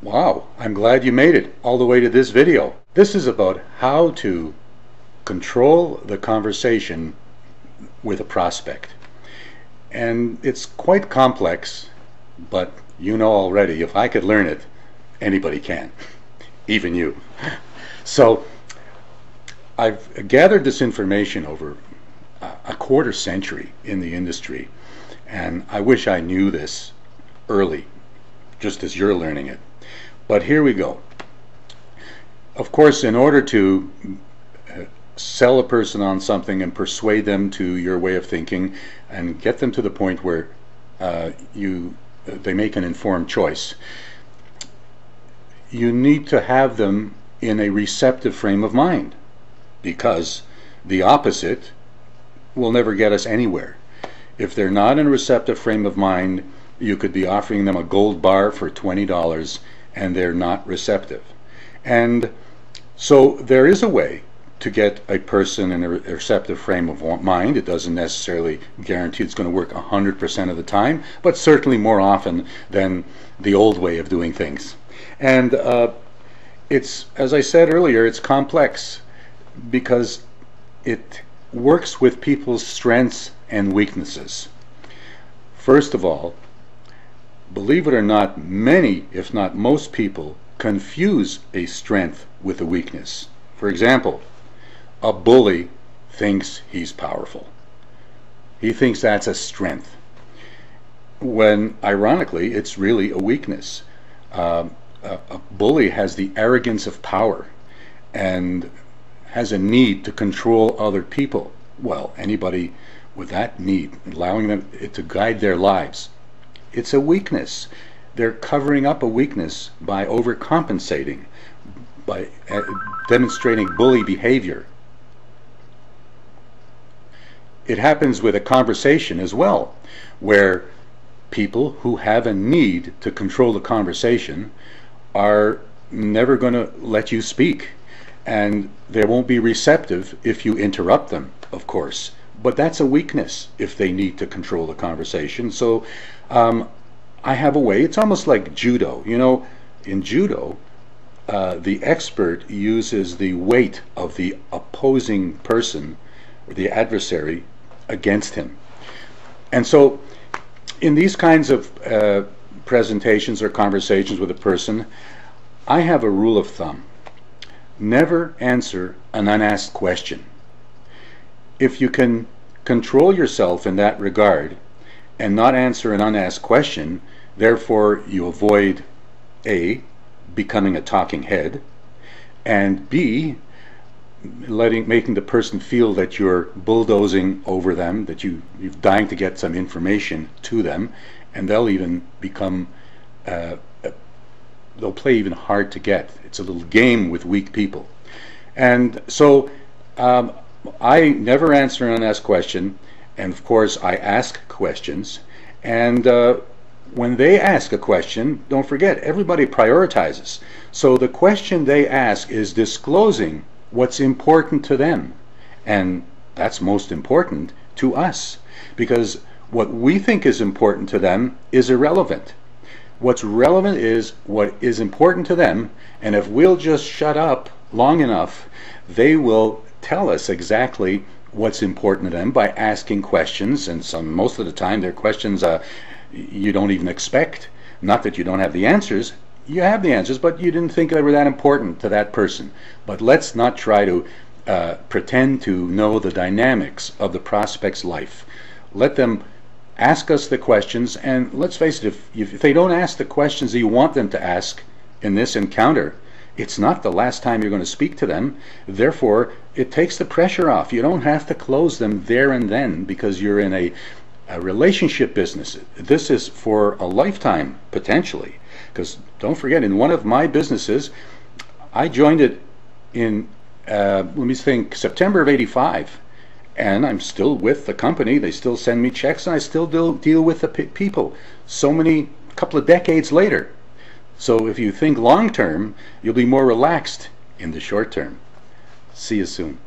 Wow, I'm glad you made it all the way to this video. This is about how to control the conversation with a prospect. And it's quite complex, but you know already, if I could learn it, anybody can, even you. So I've gathered this information over a quarter century in the industry, and I wish I knew this early, just as you're learning it. But here we go. Of course, in order to sell a person on something and persuade them to your way of thinking and get them to the point where they make an informed choice, you need to have them in a receptive frame of mind, because the opposite will never get us anywhere. If they're not in a receptive frame of mind, you could be offering them a gold bar for $20 and they're not receptive. And so there is a way to get a person in a receptive frame of mind. It doesn't necessarily guarantee it's going to work 100% of the time, but certainly more often than the old way of doing things. And it's, as I said earlier, it's complex because it works with people's strengths and weaknesses. First of all, believe it or not, many, if not most people, confuse a strength with a weakness. For example, a bully thinks he's powerful. He thinks that's a strength, when ironically it's really a weakness. A bully has the arrogance of power and has a need to control other people. Well, anybody with that need, allowing them to guide their lives, it's a weakness. They're covering up a weakness by overcompensating, by demonstrating bully behavior. It happens with a conversation as well, where people who have a need to control the conversation are never going to let you speak, and they won't be receptive if you interrupt them, of course. But that's a weakness if they need to control the conversation. So I have a way. It's almost like judo. You know, in judo, the expert uses the weight of the opposing person or the adversary against him. And so in these kinds of presentations or conversations with a person, I have a rule of thumb. Never answer an unasked question. If you can control yourself in that regard and not answer an unasked question, therefore you avoid A, becoming a talking head, and B, making the person feel that you're bulldozing over them, that you're dying to get some information to them, and they'll even become they'll play even hard to get. It's a little game with weak people. And so I never answer an unasked question, and of course I ask questions. And when they ask a question, don't forget, everybody prioritizes. So the question they ask is disclosing what's important to them, and that's most important to us, because what we think is important to them is irrelevant. What's relevant is what is important to them, and if we'll just shut up long enough, they will tell us exactly what's important to them by asking questions. And most of the time they're questions you don't even expect. Not that you don't have the answers, you have the answers, but you didn't think they were that important to that person. But let's not try to pretend to know the dynamics of the prospect's life. Let them ask us the questions, and let's face it, if they don't ask the questions that you want them to ask in this encounter, it's not the last time you're going to speak to them. Therefore, it takes the pressure off. You don't have to close them there and then, because you're in a relationship business. This is for a lifetime, potentially. Because don't forget, in one of my businesses, I joined it in, let me think, September of '85. And I'm still with the company. They still send me checks, and I still deal with the people couple of decades later. So if you think long term, you'll be more relaxed in the short term. See you soon.